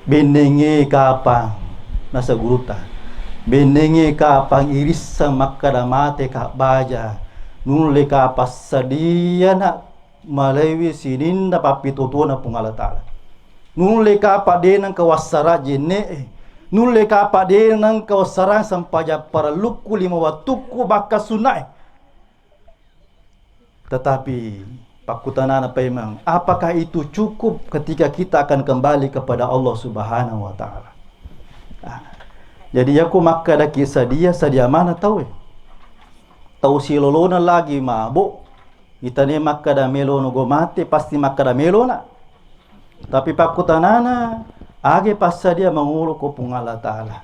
benenge kapang nasa guruta benenge kapang iris makada mate ka baja nulle kapas sadia na malewi sininda papitutuna pungala taala nulle kapa denang kawasara jenne nulle kapa denang kawasara sampaja para lukku lima watuku bakka sunai. Tetapi pakutanana memang apakah itu cukup ketika kita akan kembali kepada Allah Subhanahu wa taala. Jadi aku maka ada kisah dia sadia mana tahu tahu si lolona lagi mabuk itane maka da melono go mate pasti maka da melona. Tapi pakutanana age passa dia mengulu ko pungala taala.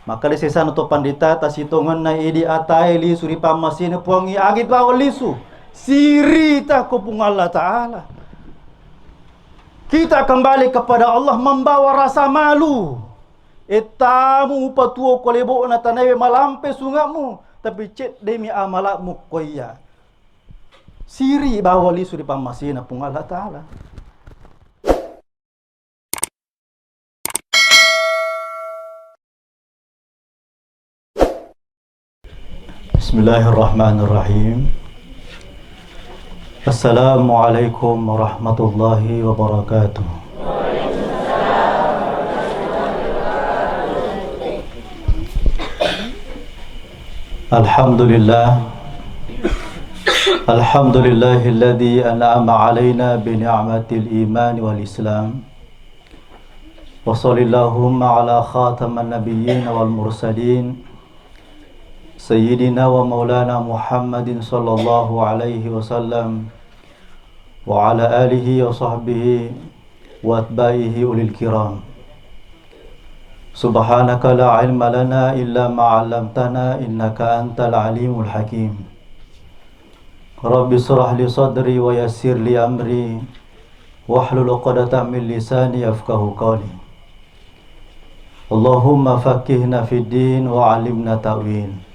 Maka di sesana to pandita tasitongan na idi atai li suri pamasine puangi age bawa lisu. Sirita ko pung Allah Ta'ala. Kita kembali kepada Allah membawa rasa malu. Etamu patuo kolebo na tanawe malampe sungamu. Tapi cek demi amalakmu koya. Siri bawa lisu di pamasina pung Allah Ta'ala. Bismillahirrahmanirrahim. Assalamualaikum warahmatullahi wabarakatuh. Alhamdulillah. Alhamdulillahilladzi an'ama alaina bi ni'matil iman wal islam. Wa sallallahu ala khataman nabiyyin wal mursalin. Sayyidina wa maulana Muhammadin sallallahu alaihi wasallam wa ala alihi wa sahbihi wa atba'ihi ulil kiram. Subhanaka la ilma lana illa ma 'allamtana innaka antal alimul hakim. Rabbi shrah li sadri wa yassir li amri wahlul 'uqdatam min lisani yafqahu qawli. Allahumma faqqihna fid din wa 'allimna ta'wil.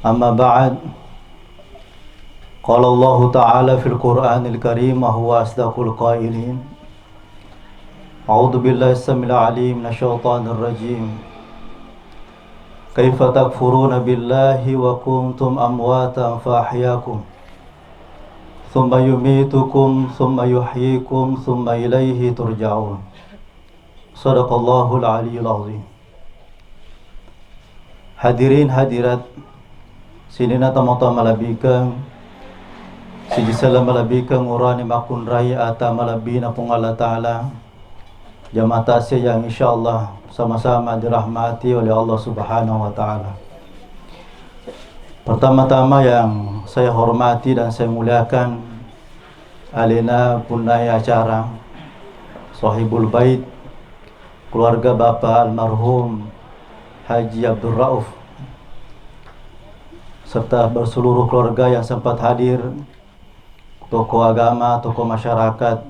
Amma ba'd. Qala Allah Ta'ala fil Qur'anil Karim wa huwa asdaqul qailin. A'udzu billahi as-samil 'alim minasyaitonir rajim. Kaifa takfuruna billahi wa kuntum amwatan fa ahyaakum. Thumma yumitukum thumma yuhyikum thumma ilaihi turja'un. Shadaqallahul 'aliyyul 'azim. Hadirin hadirat sinina tamata malabikang sijisala malabikang urani makun raya ata malabina pung Allah Ta'ala jamata siya yang insyaallah sama-sama dirahmati oleh Allah Subhanahu wa Ta'ala. Pertama-tama yang saya hormati dan saya muliakan alina punai acara sahibul bait keluarga Bapak almarhum Haji Abdul Rauf serta berseluruh keluarga yang sempat hadir, tokoh agama, tokoh masyarakat,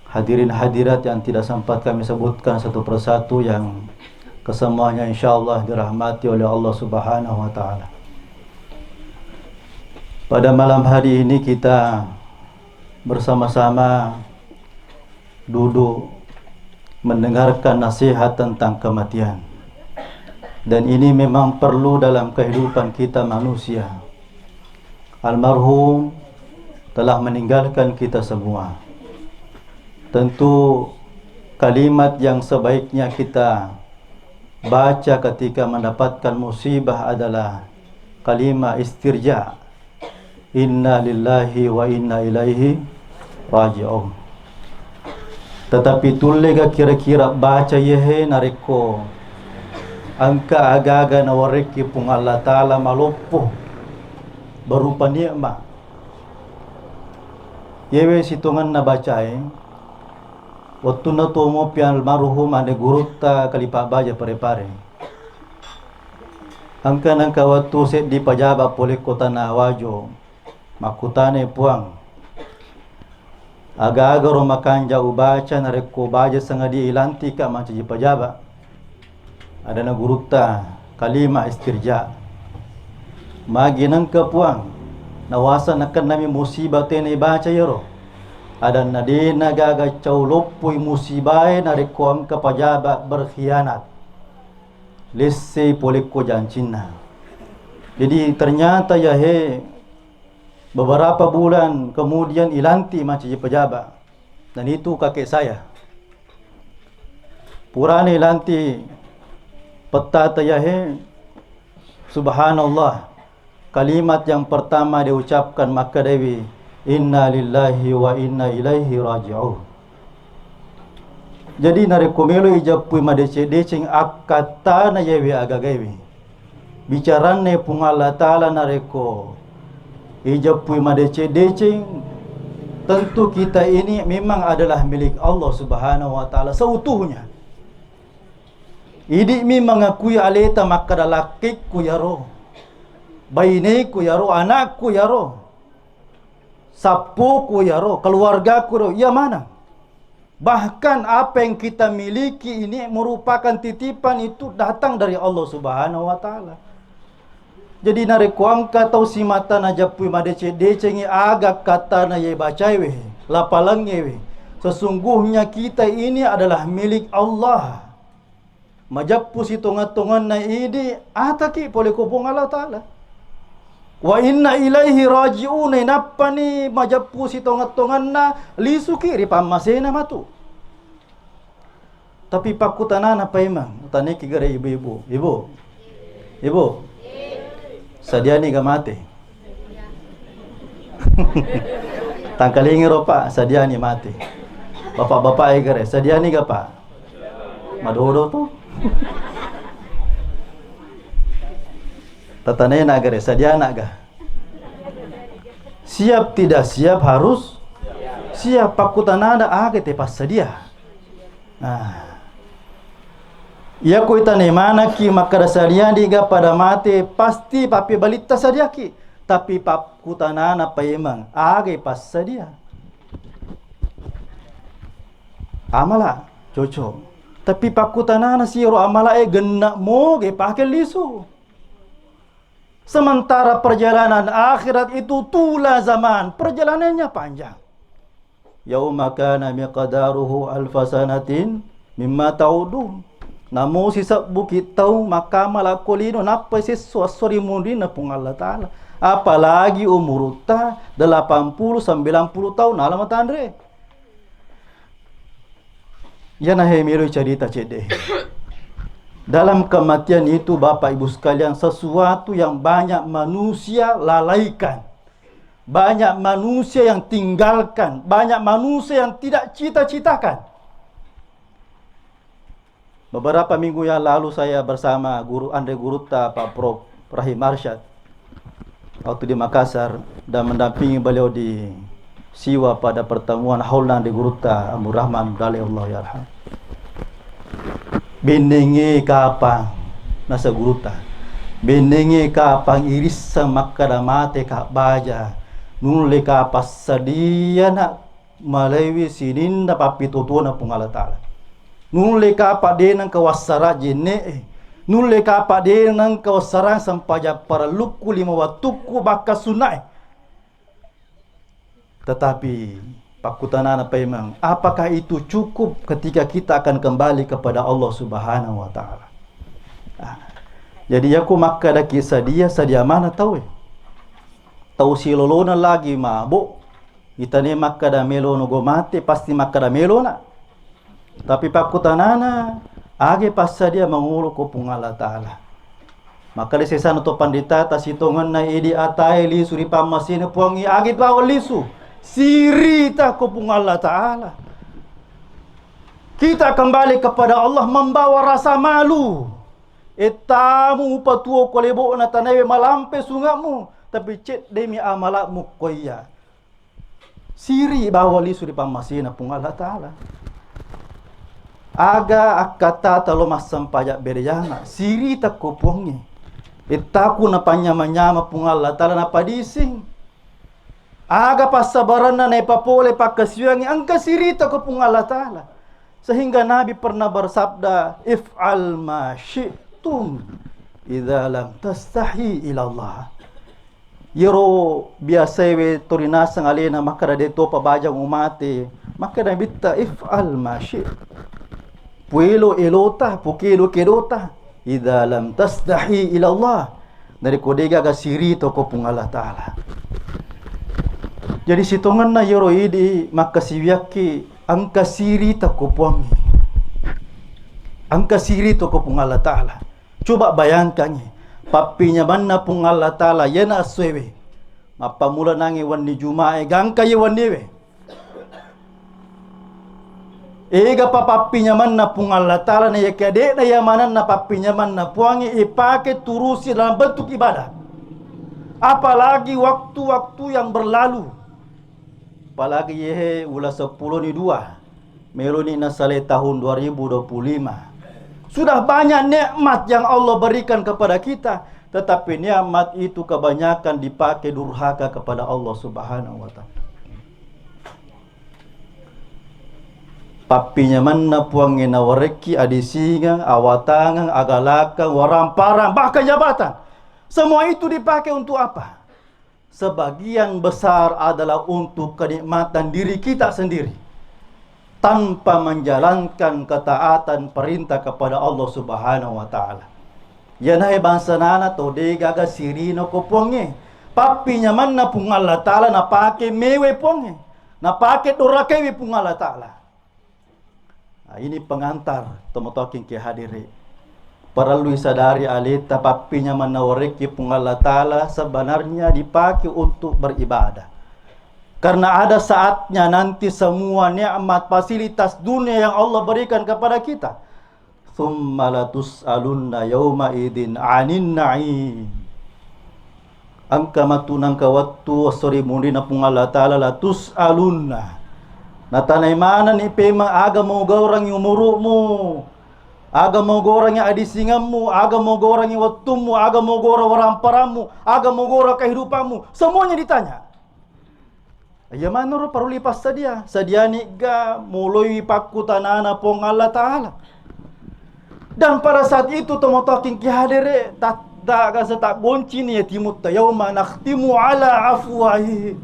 hadirin hadirat yang tidak sempat kami sebutkan satu persatu yang kesemuanya insyaallah dirahmati oleh Allah Subhanahu wa Ta'ala. Pada malam hari ini kita bersama-sama duduk mendengarkan nasihat tentang kematian. Dan ini memang perlu dalam kehidupan kita manusia. Almarhum telah meninggalkan kita semua. Tentu kalimat yang sebaiknya kita baca ketika mendapatkan musibah adalah kalimat istirja. Inna lillahi wa inna ilaihi raji'un. Tetapi tulega kira-kira baca yehe nareko angka agaga na wareki pung Allah Ta'ala malupuh berupa nikmat. Yewe situngan na bacai waktu na tumo pian almarhum ane gurutta kalipa baja pare-pare. Angka nangka waktu set di pajaba pole kota na wajo makutane puang. Aga-aga romakanja ubaca na reko baja sangadi ilanti ka manca di pajaba. Ada na gurutta kalima istirja magi nang kapuang nawasan akan nami musibah tene baca yaro Ada nadina gaga caulupui musibai narikuang ke pejabat berkhianat. Lesse poliko jancina. Jadi ternyata ya beberapa bulan kemudian ilanti macam pejabat. Dan itu kakek saya. Purane ilanti petata ya subhanallah. Kalimat yang pertama diucapkan maka dewi inna lillahi wa inna ilaihi raji'un. Jadi narekomelo ijapui madece-deceng akata na yewe agagawi. Bicarane pung Allah Ta'ala nareko ijapui madece-deceng. Tentu kita ini memang adalah milik Allah Subhanahu wa Ta'ala seutuhnya. Idi mi mengakui aleta maka dalakikku yaro. Bainiku yaro, anakku yaro. Sapuku yaro, keluargaku yaro. Ya mana? Bahkan apa yang kita miliki ini merupakan titipan itu datang dari Allah Subhanahu wa Ta'ala. Jadi narekuangka tau si mata na japui madece-decengi agak kata na ye bacaiwe, lapalangyewe. Sesungguhnya kita ini adalah milik Allah. Majapu si tonga-tongan na idi ataki boleh kupung Allah Ta'ala. Wa inna ilaihi raji'un napani majapu si tonga-tongan na lisuki ripamasena matu. Tapi pakutan apa emang? Utaniki gara ibu-ibu. Ibu. Sadiani ga mati. Tangkalingi ropa sadiani mati. Bapak-bapak igare sadiani ga pa? Madodo tu. Tatanena gare sadiana ga. Siap tidak siap harus siap pakutanada agate pas sedia. Nah. Ya kuitane mana ki makada sadiani ga pada mate pasti papi balita sadiaki. Tapi pakutanana pa emang age pas sedia. Amala cocok. Tapi pakutanana siro amala gennak mo ge pakai lisu. Sementara perjalanan akhirat itu tula zaman, perjalanannya panjang. Yauma kana miqdaruhu alfasanatin mimma ta'udun. Namo sisa bukit tahu maka malakolino napa sesuatu mundina pung Allah Ta'ala. Apalagi umur ta 80 90 tahun alamat Andre. Ya nah miru cerita cede. Dalam kematian itu Bapak Ibu sekalian sesuatu yang banyak manusia lalaikan. Banyak manusia yang tinggalkan, banyak manusia yang tidak cita-citakan. Beberapa minggu yang lalu saya bersama Guru Andre Guruta Pak Prof Rahim Arsyad waktu di Makassar dan mendampingi beliau di Siwa pada pertemuan Haulan di Guruta Amur Rahman Allah yarham. Benenge kapang nasa Guruta. Benenge kapang iris makada mate ka baja. Nule kapas sadia nak malewi sininda papitutuna pung Allah Ta'ala. Nule kapa denang kawasara jene. Nule kapa denang kawasara sampaja para luku lima watuku baka sunai. Tetapi pakutanana memang apakah itu cukup ketika kita akan kembali kepada Allah Subhanahu wa Ta'ala. Jadi aku maka ada kisah dia sadia mana tahu tahu si lolona lagi mabuk. Kita ni maka da melono go mate pasti maka da melona. Tapi pakutanana age passa dia mengulu kupung Allah Ta'ala. Maka di sesana to pandita tasitongan na idi atai lisu di pamasine puangi age bawa lisu. Sirita kupung Allah Ta'ala. Kita kembali kepada Allah membawa rasa malu. Etamu patuo kolebo na tanawe malampe sungamu. Tapi cek demi amalakmu koya. Siri bawa lisu di pamasine pung Allah Ta'ala. Aga akata talo masam pajak berjana siri tak kupungi itaku na panyama-nyama pung Allah Ta'ala na padising aga pasabaran na nepapole pakasiwangi angka siri tak kupung Allah Ta'ala sehingga Nabi pernah bersabda if'al ma syi'tum idza lam tastahi ila Allah Yero biasa we torinasang alena makara deto pabajang umate makara bitta if'al ma syi puelo elota pukelo kedota idza lam tastahi ila Allah dari kodega ga siri to ko pung Allah taala. Jadi sitongan na yero idi makasiwiaki angka siri ta ko puangi angka siri to ko pung Allah taala. Coba bayangkan papinya manna pung Allah taala yana aswewe mapamula nangi wani jumae gangka ye waniwe ega papinya manna pung Allah taala na yakade na yamanan na papinya manna puangi ipake turusi dalam bentuk ibadah, apalagi waktu-waktu yang berlalu, apalagi ye ulah 10 ni 2 meloni nasale tahun 2025. Sudah banyak nikmat yang Allah berikan kepada kita, tetapi nikmat itu kebanyakan dipakai durhaka kepada Allah Subhanahu wa taala. Papinya mana puangin wareki adisinga awatangan agalakang waramparan bahkan jabatan. Semua itu dipakai untuk apa? Sebagian besar adalah untuk kenikmatan diri kita sendiri, tanpa menjalankan ketaatan perintah kepada Allah Subhanahu wa taala. Yana bangsa nana to de gaga sirino ko ponge. Papi nyaman na pung Allah taala na pake mewe ponge. Na pake dorakewi pung Allah taala. Nah, ini pengantar tomotoking ke hadiri. Perlu sadari alita papi nyaman na wareki pung Allah taala sebenarnya dipakai untuk beribadah. Karena ada saatnya nanti semua nikmat fasilitas dunia yang Allah berikan kepada kita. Tsumma latus'alunna yauma idzin 'anin na'im. Angka matunang kawattu wasori mundina pung Allah taala latus'alunna. Natanay mana ni pema aga mo gaurang yung murumu. Aga mo gorang yung adisinganmu, aga mo gorang yung wattumu, aga mo gorang waramparamu, aga mo gorang kehidupanmu. Semuanya ditanya. Ya manur perlu lipas sadia sadiani ga mulai pakutanana pong Allah taala. Dan pada saat itu tomotoking ki hadere tak ga setak bonci ni yatimut yauma nakhtimu ala afwahi.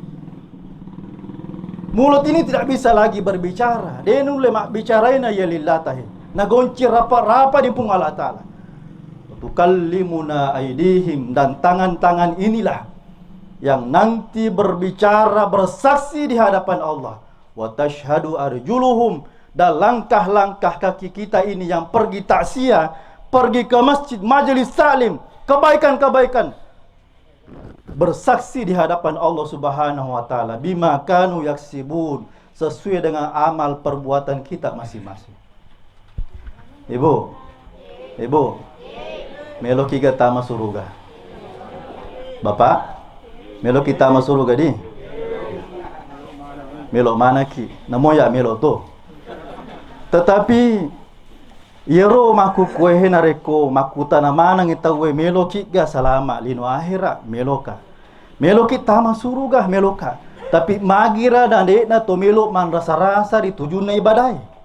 Mulut ini tidak bisa lagi berbicara. Denu lemak bicaraina ya lillahi. Nagonci rapa-rapa di pung Allah taala. Tukallimuna aidihim, dan tangan-tangan inilah yang nanti berbicara bersaksi di hadapan Allah. Wa tashhadu arjuluhum, dan langkah-langkah kaki kita ini yang pergi taksia, pergi ke masjid, majelis salim, kebaikan-kebaikan, bersaksi di hadapan Allah Subhanahu wa taala bima kanu yaksibun, sesuai dengan amal perbuatan kita masing-masing. Ibu, melo kiga tama suruga. Bapak, melo kita masuk surga di. Melo mana ki? Namo ya melo to. Tetapi yero maku kuehe nareko makuta na mana ngitawe melo ki ga salama lino akhirat meloka. Melo kita masuk surga meloka. Tapi magira dan dekna to melo man rasa-rasa ditujuna ibadai.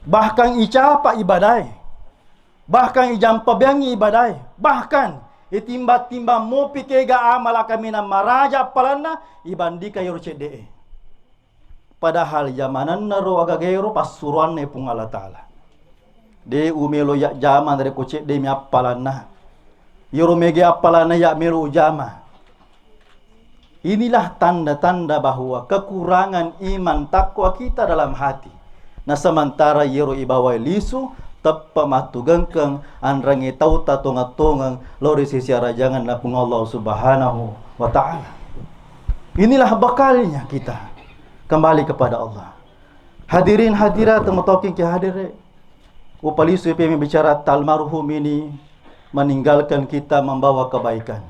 Bahkan icapa ibadai. Bahkan ijampa biangi ibadai. Bahkan itimba-timba mo pikega amala kami na maraja palana ibandika yoro cede. Padahal zamanan naro agagero pasuruan ne pung Allah taala. De umelo ya zaman dari ko cede mi apalana. Yoro mege apalana ya melo jama. Inilah tanda-tanda bahwa kekurangan iman takwa kita dalam hati. Nah sementara yero ibawai lisu tappa matugangkang anrangi tauta tonga-tongang lori sisi rajangan na pung Allah Subhanahu wa taala. Inilah bakalnya kita kembali kepada Allah. Hadirin hadirat temotoking ki hadire. Upalisu pe bicara talmarhum ini meninggalkan kita membawa kebaikan.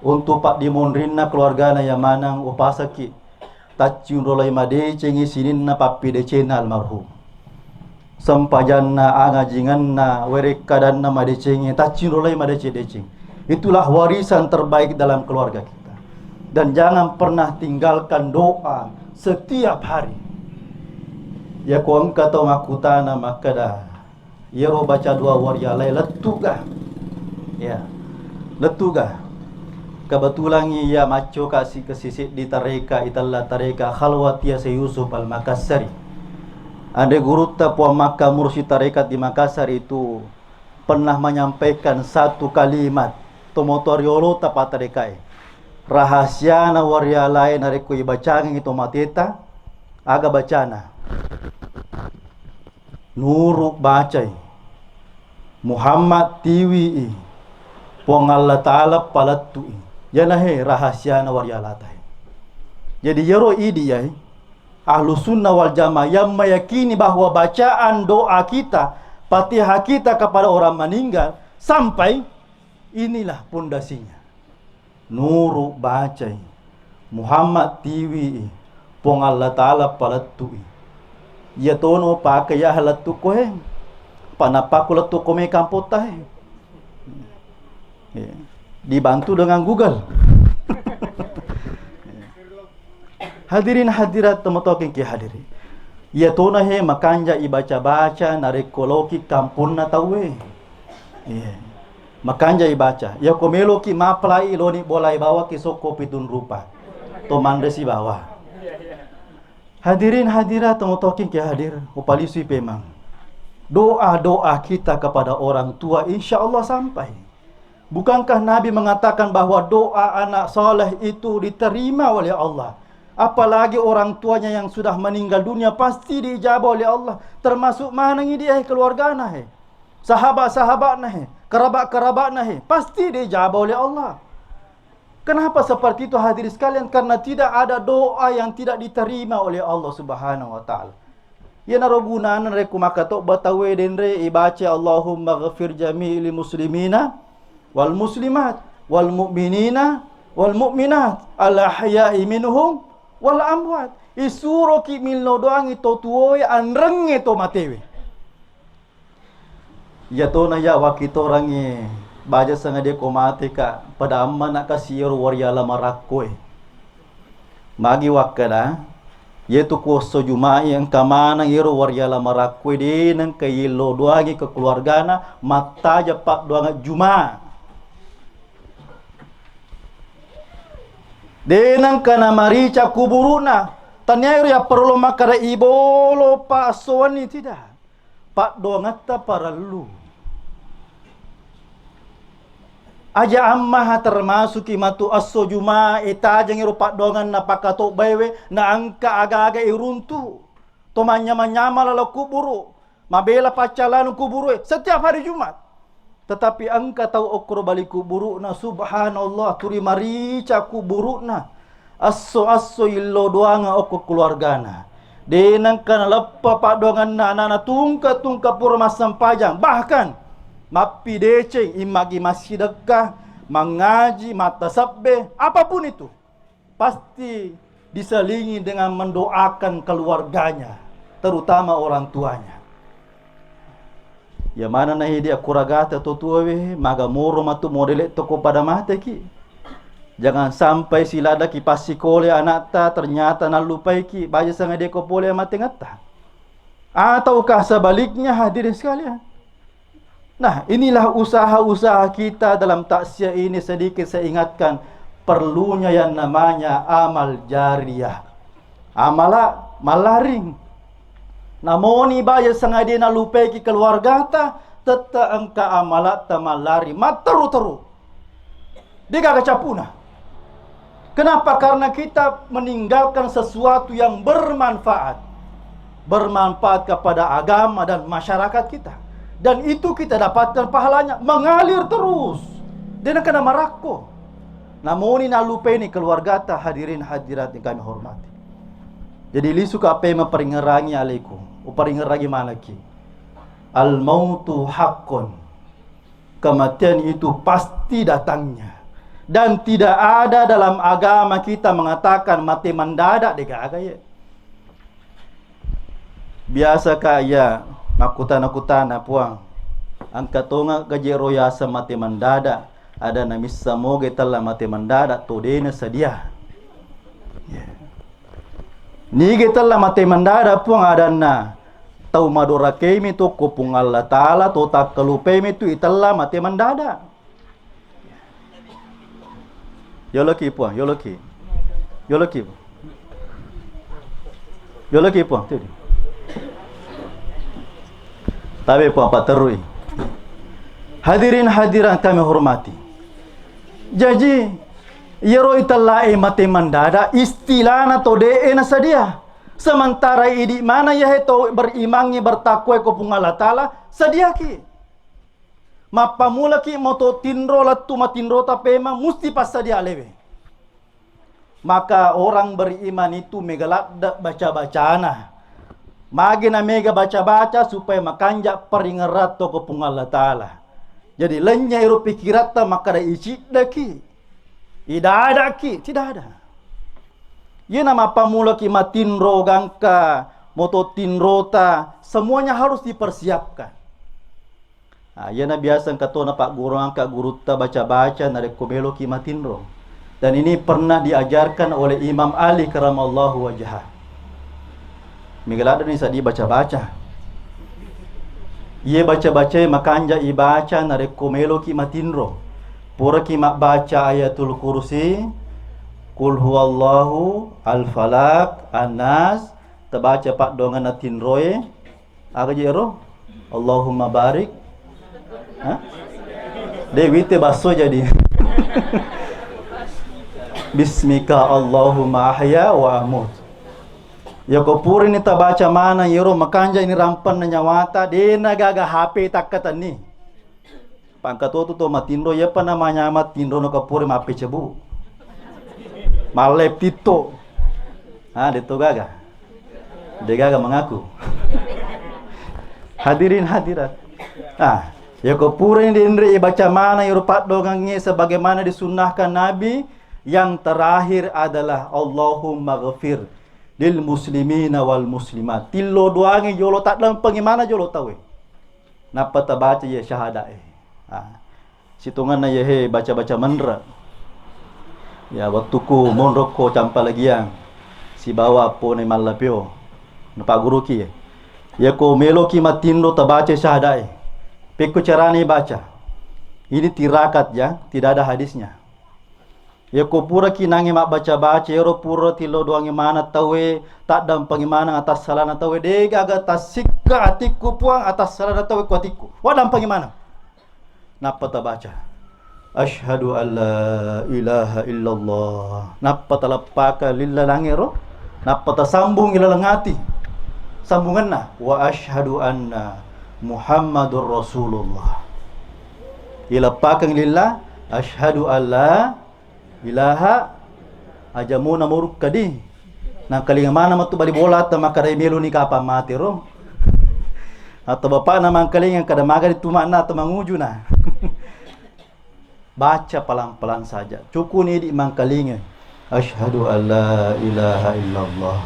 Untuk Pak Dimonrinna keluargana yang manang upasaki taciun rolai made cengi sininna papi de cena almarhum. Sampajanna angajinganna werekadanna madecengi tacinulai madecing. Itulah warisan terbaik dalam keluarga kita. Dan jangan pernah tinggalkan doa setiap hari. Ya kuang kata makutana makada. Ya baca dua waria lai letuga. Ya. Letuga. Kebetulan ia maco kasih kesisik di tareka italla tareka khalwatia se Yusuf al-Makassari. Ada guru puan Makkah mursyid tarekat di Makassar itu pernah menyampaikan satu kalimat tomotoriolo tapat tarekai. Rahasia na waria lain areku ibacangin itu mateta aga bacana. Nuruk bacai Muhammad tiwi puang Allah Ta'ala palatui. Yana he rahasia na waria latai. Jadi yero idi ya ahlu sunnah wal jamaah yang meyakini bahwa bacaan doa kita, Fatihah kita kepada orang meninggal sampai inilah pondasinya. Nuru bacai Muhammad tiwi puang Allah Ta'ala palatui. Ya tono pakai ya halatu kohe panapaku letu kome kampotai. Dibantu dengan Google. Hadirin hadirat temotokin ki hadiri. Ya tona he makanja ibaca-baca narekoloki kampun na tawe. Makanja ibaca. Ya komelo ki maplai loni bolai bawa ki soko pitun rupa. To mandesi bawa. Hadirin hadirat temotokin ki hadir. Upalisi pemang. Doa-doa kita kepada orang tua insya Allah sampai. Bukankah Nabi mengatakan bahwa doa anak soleh itu diterima oleh Allah? Apalagi orang tuanya yang sudah meninggal dunia pasti diijabah oleh Allah. Termasuk mana ini dia keluarga nah, sahabat-sahabat nah, kerabat-kerabat nah, pasti diijabah oleh Allah. Kenapa seperti itu hadirin sekalian? Karena tidak ada doa yang tidak diterima oleh Allah Subhanahu wa taala. Ya narogunan reku maka tok batawe denre ibaca Allahumma ghafir jami'il muslimina wal muslimat wal mu'minina wal mu'minat al ahya'i minhum wal amwat. Isuro ki milno doang ito tuoy anreng ito matewe. Ya to na ya wakito rangi baja sanga de ko mate ka pada amma na kasir waryala marakkoy. Magi wakada yaitu kuoso Jumat yang kamana iro waryala marakkoy de nang kayilo doangi ke keluargana mata japak doanga Jumat. Denang kana marica kuburuna tanyairu ya perlu makara ibolo pa soani tidak pak dongata para lu aja amma termasuk imatu asso juma itajang iru pak dongan na pakato bewe na angka aga-aga iruntu to manyama-nyama lala kuburu mabela pacalan kuburu setiap hari Jumat. Tetapi angka tahu okro balik kuburu na subhanallah turi marica kuburu na asso illo doanga oko keluargana denang kana leppa pak doangan na nana tungka pura sampajang bahkan mapi deceng imagi masih dekah mengaji mata sabbe apapun itu pasti diselingi dengan mendoakan keluarganya terutama orang tuanya. Ya mana nahi dia kuragata totuwe maga moro matu modele toko pada mate ki. Jangan sampai silada ki pasikole anak ta ternyata nalupai ki baja sanga dia ko pole mate ngata. Ataukah sebaliknya hadirin sekalian. Nah, inilah usaha-usaha kita dalam taksiah ini sedikit saya ingatkan perlunya yang namanya amal jariyah. Amala malaring. Namoni baja sengaja na lupai ki keluarga ta teta angka amalat ta malari materu-teru. Dia kacapuna. Kenapa? Karena kita meninggalkan sesuatu yang bermanfaat. Bermanfaat kepada agama dan masyarakat kita. Dan itu kita dapatkan pahalanya mengalir terus. Dia nak kena marako. Namoni na lupai ni keluarga ta hadirin hadirat yang kami hormati. Jadi lisu ka apa yang memperingerangi alaikum. Uperingerangi mana ki? Al-mautu haqqun. Kematian itu pasti datangnya. Dan tidak ada dalam agama kita mengatakan mati mendadak degagaya. Biasa kaya nakutana puang. Angkatonga gajero yasa mati mendadak. Ada namis samoge telah mati mendadak todena sedia. Ni kita lah mati mandara puang ada na tau madora kemi tu kupung Allah Ta'ala tu tak kelupemi tu italah mati mandada. Yo laki puang, yo laki. Yo laki. Yo laki puang tu. Tapi puang pak terui. Hadirin hadiran kami hormati. Jadi yero italai mate mandada istilah na tode na sadia. Sementara idi mana ya heto berimangi bertakwa ko pungala taala sadia ki. Mapamula ki moto tinro latu matinro tapema musti pas sadia lewe. Maka orang beriman itu megalak baca-bacana. Magina mega baca-baca supaya makanja peringerat to ko pungala taala. Jadi lenya iru pikirata maka da isi daki. Ida ada ki, tidak ada. Ia nama pamula ki matinro gangka, moto tinrota, semuanya harus dipersiapkan. Ia na biasa katona pak guru angka guru ta baca-baca nare komelo ki matinro. Dan ini pernah diajarkan oleh Imam Ali karamallahu wajhah. Migalada ni sadi baca-baca. Ia baca-baca makanja ibaca nare komelo ki matinro. Pura ki mak baca ayatul kursi, kul huwallahu, al-falak, an-nas, terbaca pak dongan natinroe, aga jero, Allahumma barik. Ha? Dewi te baso jadi. Bismika Allahumma ahya wa amut. Ya ko puri ni tabaca mana yero makanja ini rampan na nyawata dena gaga HP takatan ni. Pangkatoto to matinro ya pa namanya matinro no kapuri mape cebu. Malep tito. Dito gaga. De gaga mengaku. Hadirin hadirat. Ya ko puri ni indri baca mana yero pat dongange sebagaimana disunnahkan Nabi, yang terakhir adalah Allahumma ghafir lil muslimina wal muslimat. Tillo doange jolo tak dalam pengimana jolo tawe. Napa ta baca ya syahada situngan na yehe baca-baca mandra. Ya waktuku monroko campa lagi yang si bawa po ne malapyo. Napa guru ki. Ya ko melo ki matindo ta baca syahada. Peko carane baca. Ini tirakat ya, tidak ada hadisnya. Ya ko pura ki nange mak baca-baca ero pura tilo doange mana tawe tak dam pangimana atas salana tawe de gaga tasikka atiku puang atas salana tawe ku atiku. Wadam pangimana. Napa ta baca? Asyhadu an la ilaha illallah. Napa ta lapaka lillalangero? Napa ta sambung ilalangati? Sambunganna wa asyhadu anna Muhammadur Rasulullah. Ilapakang lillah asyhadu an la ilaha ajamuna muruk kadi. Nang kalinga mana matu bali bola ta makarai melu ni kapa mati ro. Atau bapak nama kalinga kada maga ditumana atau mangujuna. Baca pelan-pelan saja. Cukup ni di mangkalinga. Asyhadu an la ilaha illallah.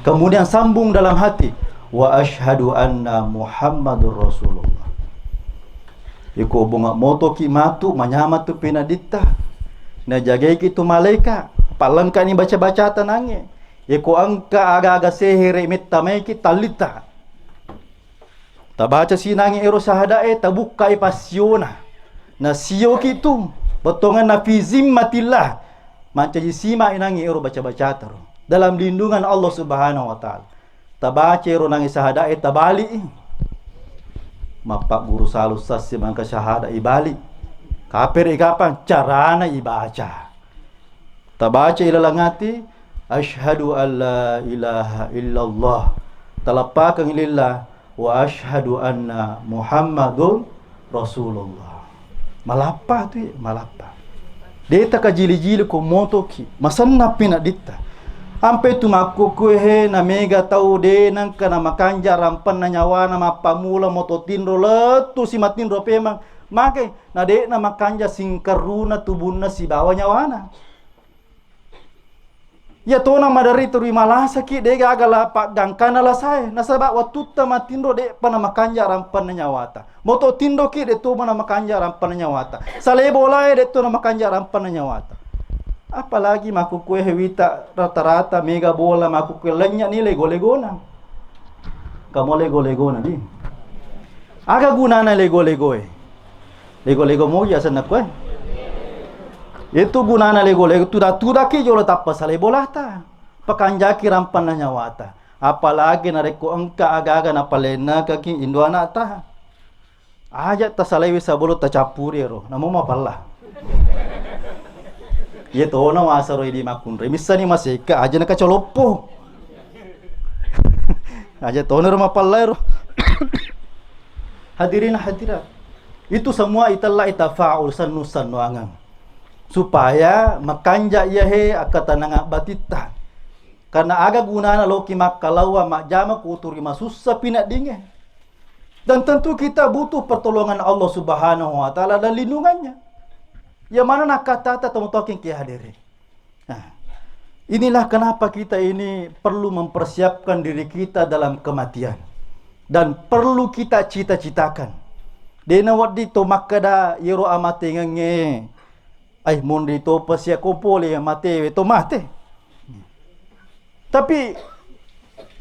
Kemudian sambung dalam hati. Wa asyhadu anna Muhammadur Rasulullah. Iko bunga moto ki matu manyama tu pinadita. Na jagai ki tu malaika. Palangka ni baca-baca tanange. Iko angka aga-aga sehere mittamai ki talita. Tabaca sinangi ero sahadae tabuka ipasiona. Na siyo kitu potongan na fi zimmatillah. Manca jisima inangi ero baca-baca taro. Dalam lindungan Allah Subhanahu wa taala. Tabaca ero nangi sahadae tabali. Mapak guru salus sasi mangka syahada ibali. Kafir ikapan carana ibaca. Tabaca ilalangati asyhadu an la ilaha illallah. Talapakang lillah wa asyhadu anna Muhammadun Rasulullah. Malapa tu ya, malapa. Deta ka jili-jili ko moto ki. Masanna pina ditta. Ampe tu makukuhe na mega tau de nang kana makanja rampan na nyawa na mapamula moto tinro letu si matinro pemang. Make na de na makanja singkaruna tubunna si bawa nyawana. Ya tona madari turi malasa ki de gagala pak dangkana la saya nasaba watutta matindo de pana makanja rampan na nyawata. Moto tindo ki de tu mana makanja rampan na nyawata. Salebo lae de tu na makanja rampan na nyawata. Apalagi makukue hewita rata-rata mega bola makukue lenya ni lego-legona. Kamu lego-legona di. Aga gunana lego-lego. Lego-lego mo ya sana kue. Itu gunana lego lego tuda ki jolo tappa sale bolata. Pakanjaki rampan na nyawata. Apalagi nareko engka aga-aga na palena kaki induana ta. Aja ta sale wisa bolo ta capuri ro. Namo mapalla. Ye to na wasaro idi makunre. Misani masika aja na kacolopo. Aja to na mapalla ro. Hadirin hadirat. Itu semua italah itafaul sanu angang. Supaya makanja yahe akatananga batita. Karena aga gunana loki makalawa makjama kuturi masussa pinak dinge. Dan tentu kita butuh pertolongan Allah Subhanahu wa taala dan lindungannya. Ya mana nak kata temu toking ki hadiri. Nah, inilah kenapa kita ini perlu mempersiapkan diri kita dalam kematian. Dan perlu kita cita-citakan. Dena waddi to makkada yero amate ngenge. Ay mundi to pasya kumpuli mate to mate. Tapi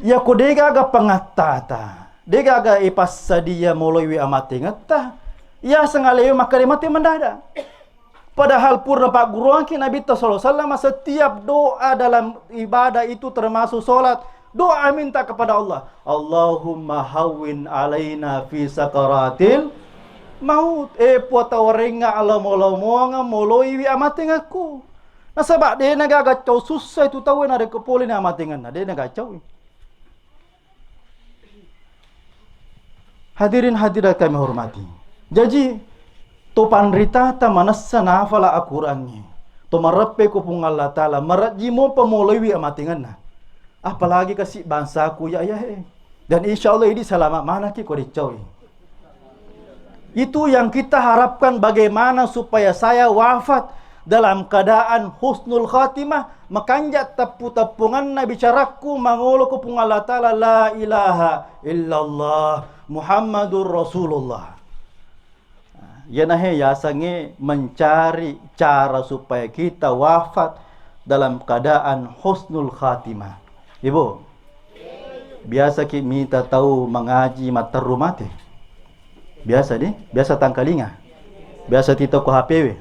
ya ko dega aga pangatata. Dega aga ipas sadia moloi amate ngata. Ya sengaleyo makare mate mendadak. Padahal purna Pak Guruangki Nabi sallallahu alaihi wasallam setiap doa dalam ibadah itu termasuk salat, doa minta kepada Allah. Allahumma hawwin alaina fi sakaratil maut puata warenga ala mola moloi wi amating aku. Nasabak de naga gacau susah itu tahu na de kepoli na amatingan na de naga gacau. Hadirin hadirat kami hormati. Jadi to panrita ta manassa nafala Al-Qur'annya. To marappe ko pung Allah taala maraji mo pamoloi wi amatingan na. Apalagi kasih bangsaku ya he. Dan insyaallah ini selamat mana ki ko dicau. Itu yang kita harapkan, bagaimana supaya saya wafat dalam keadaan husnul khatimah, makanjat tapu-tapungan na bicaraku mangolo ko pung Allah taala la ilaha illallah Muhammadur Rasulullah. Yanahe yasange mencari cara supaya kita wafat dalam keadaan husnul khatimah. Ibu, biasa ki minta tahu mengaji matar rumate. Biasa deh, biasa tangkalinga. Biasa tito ko HPW.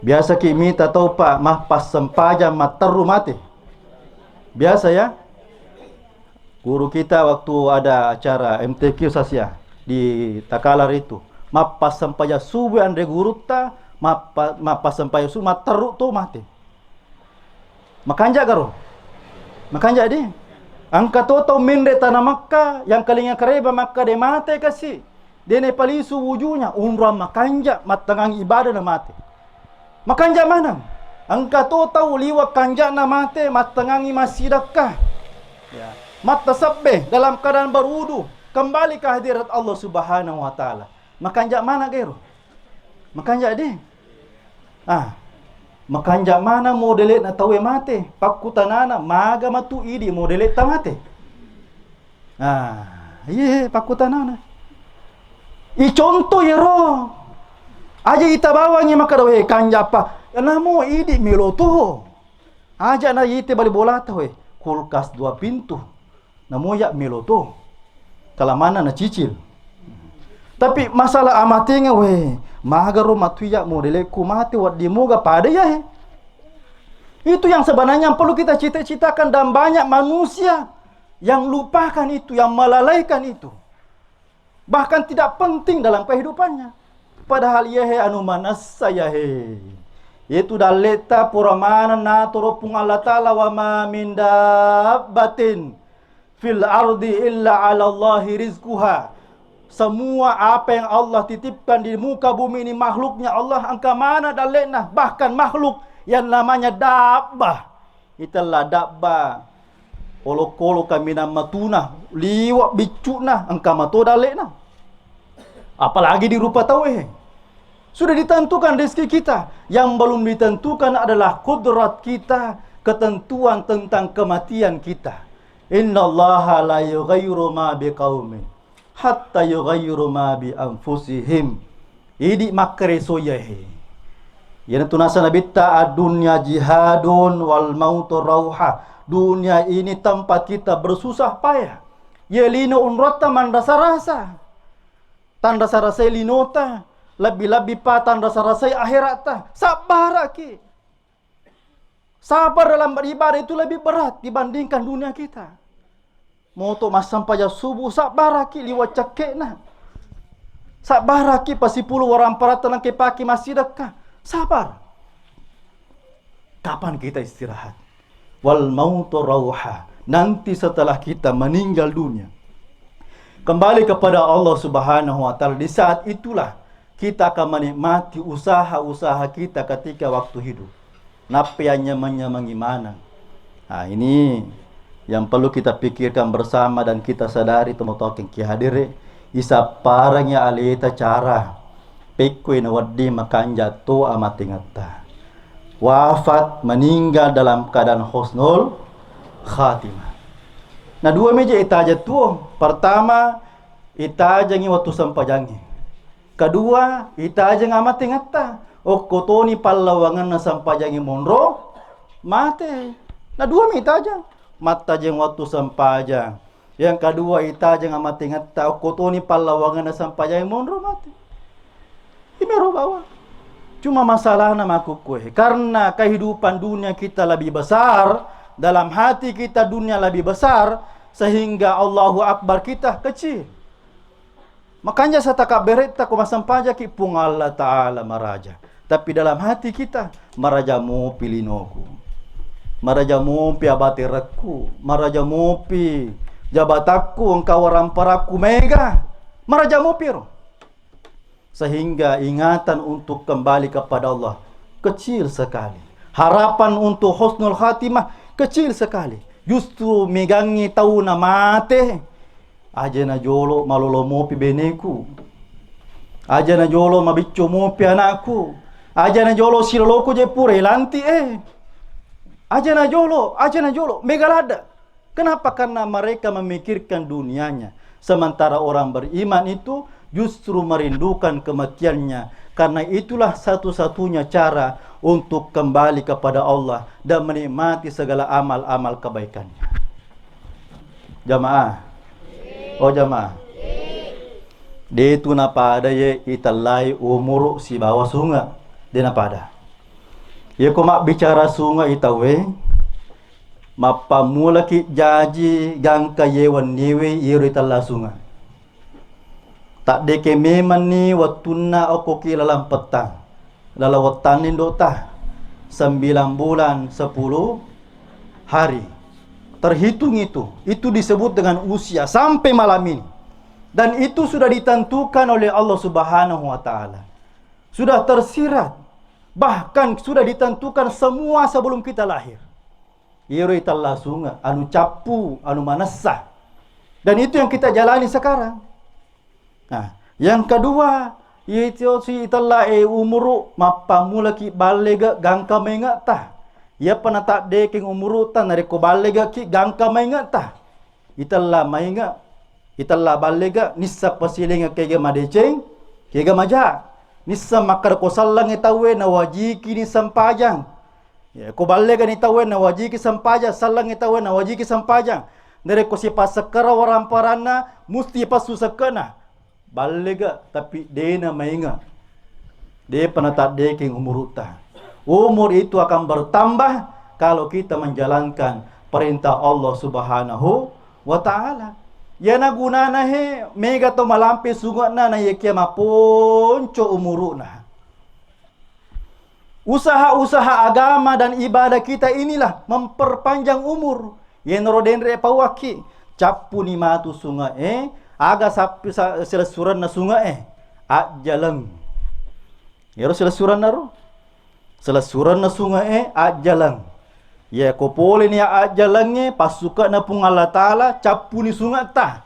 Biasa ki minta tahu Pak mah pas sempaja matar rumate. Biasa ya. Guru kita waktu ada acara MTQ Sasya di Takalar itu, mah pas sempaja subuh andre guru ta, mah pas sempaja subuh matar tu mate. Makanja garo. Makanja deh. Angka toto minde tanah Makkah yang kalinga kareba Makkah de mate kasih. Dene palisu wujunya umrah makanja matangang ibadah na mate. Makanja mana? Angka to tahu liwa kanja na mate matangangi masidakah. Ya. Mata sabbe dalam keadaan berwudu kembali ke hadirat Allah Subhanahu wa taala. Makanja mana gero? Makanja deh. Makanja mana modelet na tawe mate? Pakutanana maga matu idi modelet tamate. Iya pakutanana. Contoh ya roh. Aja kita bawanya maka dawe kanja apa? Namo idi meloto. Aja na yite bali bola tawe. Kulkas 2 pintu. Namo ya meloto. Kalamana na cicil. Tapi masalah amatenga we. Magaro matuya modele kumate wadi moga pada ya. Itu yang sebenarnya perlu kita cita-citakan, dan banyak manusia yang lupakan itu, yang melalaikan itu. Bahkan tidak penting dalam kehidupannya. Padahal yahe anu manassa yahe. Itu daleta puramana natoro pung Allah taala wa ma min dabbatin fil ardi illa 'ala Allahi rizquha. Semua apa yang Allah titipkan di muka bumi ini makhluknya Allah, angka mana dalena, bahkan makhluk yang namanya dabbah. Itulah dabbah. Olo-kolo kami nama tuna, liwak bicuna, angka mato dalena. Apalagi di rupa tawe. Sudah ditentukan rezeki kita. Yang belum ditentukan adalah kudrat kita, ketentuan tentang kematian kita. Innallaha la yughayyiru ma biqaumin hatta yughayyiru ma bi anfusihim. Idi makre soyahe. Yana tunasa nabitta ad-dunya jihadun wal mautu rauha. Dunia ini tempat kita bersusah payah. Yelino unrata mandasa rasa. Tanda sarasa linota. lebih-lebih patan rasa-rasai akhirat tah. Sabar aki. Sabar dalam beribadah itu lebih berat dibandingkan dunia kita. Moto mas sampai subuh sabar aki liwat cekek nah. Sabar aki pasi puluh orang paratan ke paki masih dekat. Sabar. Kapan kita istirahat? Wal mautu rauha. Nanti setelah kita meninggal dunia, kembali kepada Allah Subhanahu wa taala. Di saat itulah kita akan menikmati usaha-usaha kita ketika waktu hidup. Napiannya mengimana. Nah, ini yang perlu kita pikirkan bersama dan kita sadari teman-teman ki hadire. Isa parangnya alita cara pekwe na waddi makanja to amatingata. Wafat meninggal dalam keadaan husnul khatimah. Nah, dua meja itaja tuh. Pertama, itajangi waktu sampajangi. Kedua, itajang amatingata. Kotoni pallawangan na sampajangi monro mate. Nah, dua meja itajang. Mata jeng waktu sampajang. Yang kedua, itajang amatingata. Kotoni pallawangan na sampajangi monro mate. Ini bawa. Cuma masalah nama aku kue. Karena kehidupan dunia kita lebih besar, dalam hati kita dunia lebih besar, sehingga Allahu Akbar kita kecil. Makanya saya tak beret tak kumasam pajak ipung Allah Ta'ala maraja. Tapi dalam hati kita, marajamu pilinoku. Marajamu pi abaterakku. Marajamu pi jabataku engkau ramparaku mega. Marajamu piro. Sehingga ingatan untuk kembali kepada Allah kecil sekali. Harapan untuk husnul khatimah kecil sekali. Justru megangi tahu na mate. Aja na jolo malolo mopi beneku. Aja na jolo mabicho mopi anakku. Aja na jolo siloloku je pure lanti Aja na jolo megalada. Kenapa? Karena mereka memikirkan dunianya. Sementara orang beriman itu justru merindukan kematiannya. Karena itulah satu-satunya cara untuk kembali kepada Allah dan menikmati segala amal-amal kebaikannya. Jamaah. Oh jamaah. Dia itu napa ada ye italai umur si bawah sungai. Dia napa ada. Ya koma bicara sungai itawe. Mapa mula ki jaji gangka yewan niwe yero italla sungai. Tak deke meman ni watuna oko ki lalang petang. Dalam watanin dota 9 bulan 10 hari. Terhitung itu disebut dengan usia sampai malam ini. Dan itu sudah ditentukan oleh Allah Subhanahu wa taala. Sudah tersirat. Bahkan sudah ditentukan semua sebelum kita lahir. Yero italla sunga anu capu, anu manasah. Dan itu yang kita jalani sekarang. Nah, yang kedua, yaitu si italla umuru mapamula ki balega gangka mengata. Ya pernah tak deking umurutan dari ko balega ki gangka mengata. Italla mainga, italla balega nissa pasilinga kege madeceng, kege maja. Nissa makar ko sallang itawe na wajiki ni sampajang. Ya ko balega ni tawe na wajiki sampajang, sallang itawe na wajiki sampajang. Dari ko si pasakara waramparana musti pasusakana. Balega tapi dena mainga. Dia pernah tak deking umurutan. Umur itu akan bertambah kalau kita menjalankan perintah Allah Subhanahu wa taala. Ya na gunana he mega to malampi sugana na yekia maponco umuruna. Usaha-usaha agama dan ibadah kita inilah memperpanjang umur. Yen rodenre pawaki capu ni matu sunga aga sapi selasuran na sunga ajalang. Yero selasuran na ro. Selasuran na sunga ajalang. Ya kopole ni ajalange pasuka na pung Allah Ta'ala capu ni sunga ta.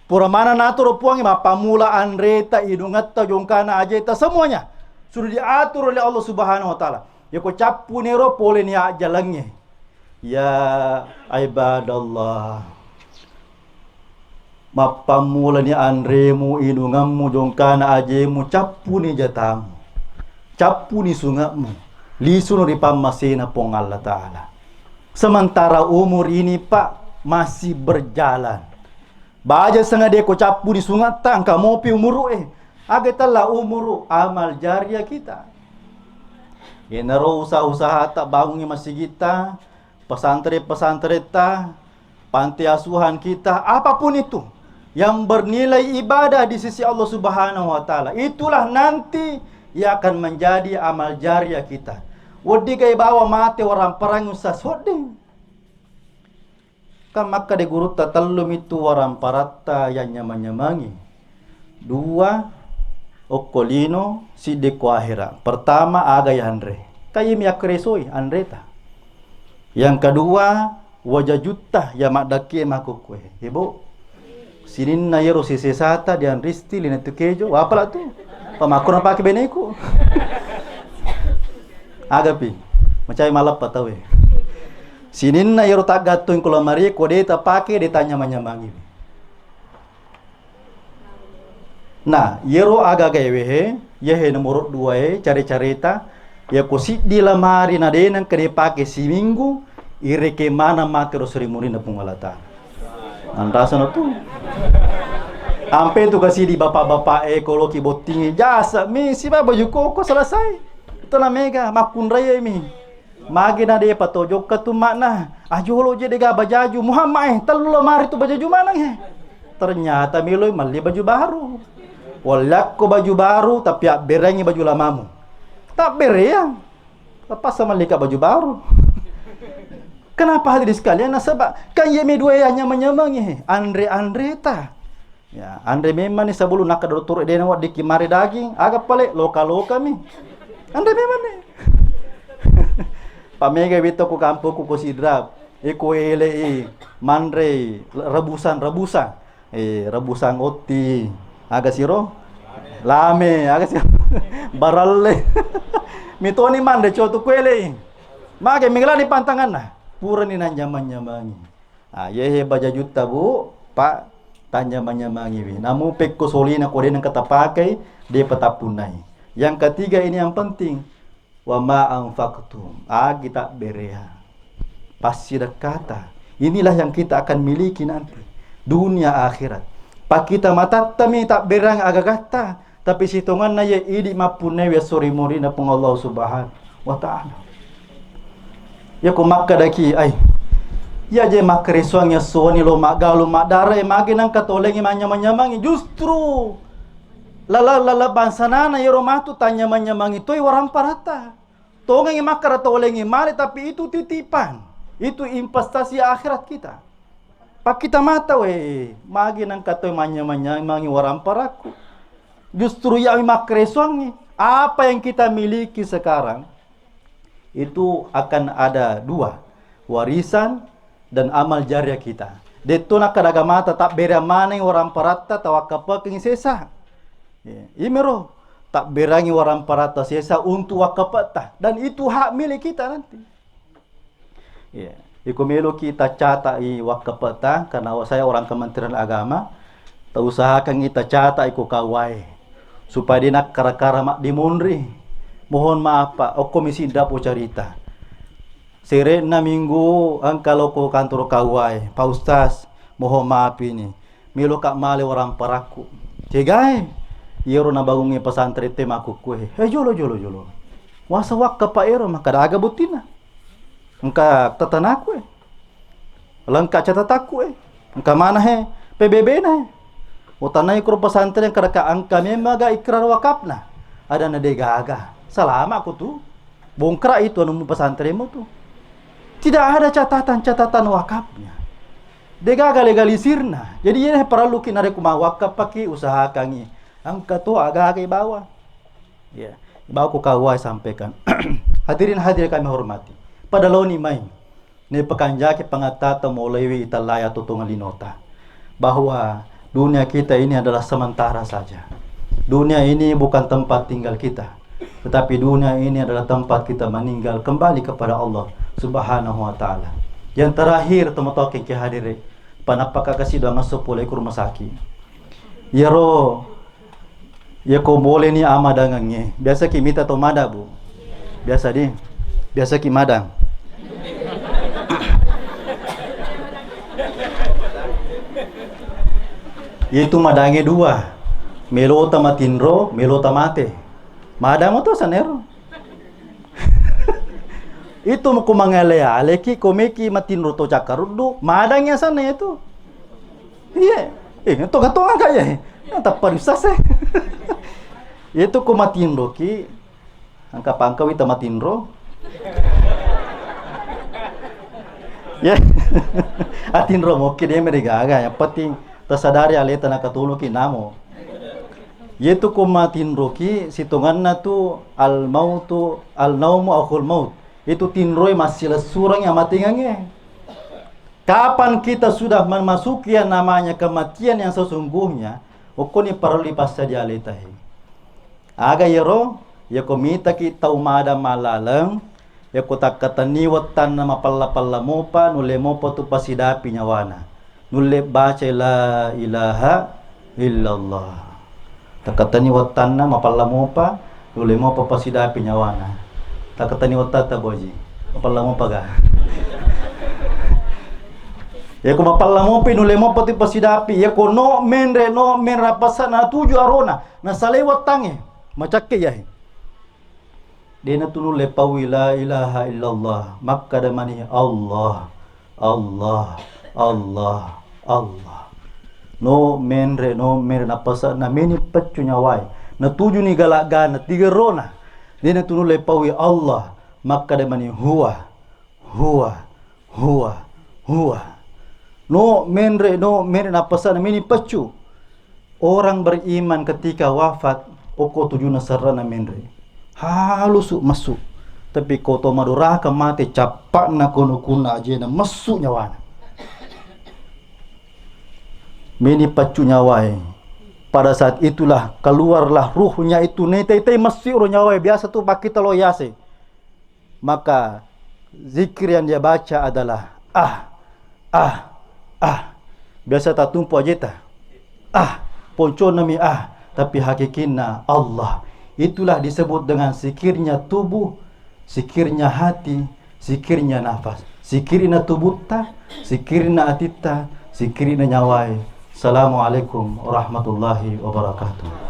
Pura mana naturo puangi mapamula anreta idungatta jongkana ajeta semuanya sudah diatur oleh Allah Subhanahu wa taala. Ya ko capu ni ro pole ni ajalange. Ya ibadallah. Mapamula ni anremu idungammu jongkana ajemu capu ni jatamu. Capu ni sungamu. Lisun ripamasina pong Allah Ta'ala. Sementara umur ini Pak masih berjalan. Baja sengaja ko capu di sungat tang kamu pi umur Agatalah umur amal jariah kita. Yenaro usaha-usaha tak bangunnya masjid kita, pesantren-pesantren kita, panti asuhan kita, apapun itu yang bernilai ibadah di sisi Allah Subhanahu wa taala, itulah nanti yang akan menjadi amal jariah kita. Wadi kay bawa mati orang perang usas wadi. Kan maka de guru tatallum itu orang paratta yang nyaman-nyamangi. Dua Okolino si de kuahira. Pertama aga ya Andre. Kayi mi akresoi Andre ta. Yang kedua wajah juta ya mak dake makukwe. Ibu sinin na yero si sesata dian risti lina tukejo. Apalah tu? Pamakuna pakai beneku. Agapi. Macam malap patawe. Sinin na yero tak gatuin kalau mari kode ta pakai ditanya manyamangi. Nah, yero aga gawehe, yehe nomor 2 cari-carita, ya kosi di lamari na denan kede pake si minggu, ire ke mana makero serimuri na pungalata. Anrasa na tu. Ampe tu kasih di bapak-bapak ekologi botingi jasa, mi si baju koko selesai. Itu na mega makun raya mi. Magi na de patojok ka tu makna, ajolo je de ga bajaju Muhammad telu lamari tu bajaju mana he. Ternyata miloi mali baju baru. Walakko baju baru tapi berengi baju lamamu. Tak bereyang. Lepas sama lika baju baru. Kenapa hadirin sekalian? Nah sebab kan ye me dua hanya menyemangi. Andre ta. Ya, Andre memang ni sebelum nak ada turut dia nak dikimari daging, agak pale loka-loka mi. Andre memang ni. Pamega bito ku kampung ku sidrap. Eko ele mandre rebusan. Rebusan oti. Aga siro lame aga siro baralle mitoni mande chotu kwele mage mingla di pantangan nah pura ni nanjaman-nyamangi yehe baja juta bu pak tanjaman-nyamangi wi namu pekko solina kode nang kata pakai dia petapunai. Yang ketiga ini yang penting wa ma anfaqtum kita berea pasti kata inilah yang kita akan miliki nanti dunia akhirat. Pak kita mata tami tak berang agagata tapi situngan na ye idi mapune we sori mori na pung Allah Subhanahu wa taala. Ya ko makka daki ai. Ya je makreswangnya soni lo magalu madare maginang katolengi manyamang justru lala bansanana yero matu tanya manyamangi toy warang parata. Tongengi makara tolengi mali tapi itu titipan. Itu investasi akhirat kita. Pak kita mata magi nang katoy manyamangi warang paraku. Justru yang makreswangi apa yang kita miliki sekarang itu akan ada dua, warisan dan amal jariah kita. Deto nak kadaga mata tak bera maneng orang parata tawakapa king sesa. Imero tak berangi orang parata sesa untuk wakapata dan itu hak milik kita nanti. Iku melo kita catat wakapata karena saya orang Kementerian Agama. Tak usahakan kita catat iku kawai supaya dia nak kara-kara mak dimunri. Mohon maaf Pak, komisi dapo cerita. Sere na minggu kalau ko kantor kawai, Pak Ustaz, mohon maaf ini. Milo kak male orang paraku. Cegai, yero na bagungi pesantren tema aku kue. Jolo. Wasa wak ka pa ero makadaga butina. Engka tatanaku Lengkap catataku engka mana PBB na utanay ko pesantren karaka angka memaga ikrar wakafna. Ada na degaga. Selama aku tuh bongkra itu anu pesantrenmu tuh. Tidak ada catatan wakafnya. Degaga legalisirna. Jadi ini perlu kinare kuma wakaf paki usaha kangi. Angka tuh agak bawah. Ya, bawa ku kawai sampaikan. Hadirin kami hormati. Pada loni mai ne pekanjaki pangatata molewi italaya tutungan linota bahwa dunia kita ini adalah sementara saja. Dunia ini bukan tempat tinggal kita, tetapi dunia ini adalah tempat kita meninggal kembali kepada Allah Subhanahu wa taala. Yang terakhir teman-teman ke hadire panapaka kasih doang sepuluh ekor rumah sakit. Yero ya ko boleh ni amadangangnya. Biasa kimita to mada bu. Biasa ki madang. Yaitu madangnya dua. melota matinro, melota mate. Madamo to sanero. Itu mo kumangalaya, aleki komeki matinro to cakarudo, madangnya sana itu. Iya, itu gatongan kaya. Taparisas eh. Itu ko matinro ki, angka pangkaw ita matinro. Ya, atinro mo ki dia merigaga, yang penting tersadari aleta nakatulong ki namo. Yaitu kumatin roki situngan na tu al mautu al naumu akul maut. Itu tinroy masih lesurang yang mati ngange. Kapan kita sudah memasuki yang namanya kematian yang sesungguhnya, ukoni perlu lipas saja aletahi. Aga yero, ya komita kita umada malalang, ya kota katani watan nama palla mopa nule mopa tu pasidapi nyawana. Nule baca la ilaha illallah. Takatani watanna mapalla mopa nule mopa pasidapi nyawana. Takatani watata boji. Mapalla mopa ga. Ya ko mapalla mopa nule mopa ti pasidapi. Ya ko no menra pasana tuju arona na salewat tange macakke yahi. Dena tunu lepawi la ilaha illallah. Makka damani Allah. Allah. Allah. Allah. No menre napasa na meni peccu nyawai. Na tuju ni galaga na tiga rona. Dena tunu lepawi Allah. Makka damani huwa. No menre napasa na meni peccu. Orang beriman ketika wafat oko tuju nasara na menre. Halusuk masuk. Tapi koto maduraka mate capak na kono kuna aja na masuk nyawana. Meni pacu nyawai. Pada saat itulah keluarlah ruhnya itu netei masih roh nyawai biasa tuh pakai telo yase. Maka zikir yang dia baca adalah biasa tak tumpu aja ta. Ponco nami tapi hakikinna Allah. Itulah disebut dengan zikirnya tubuh, zikirnya hati, zikirnya nafas. Zikirina tubuh ta, zikirina atita, zikirina nyawai. Assalamualaikum warahmatullahi wabarakatuh.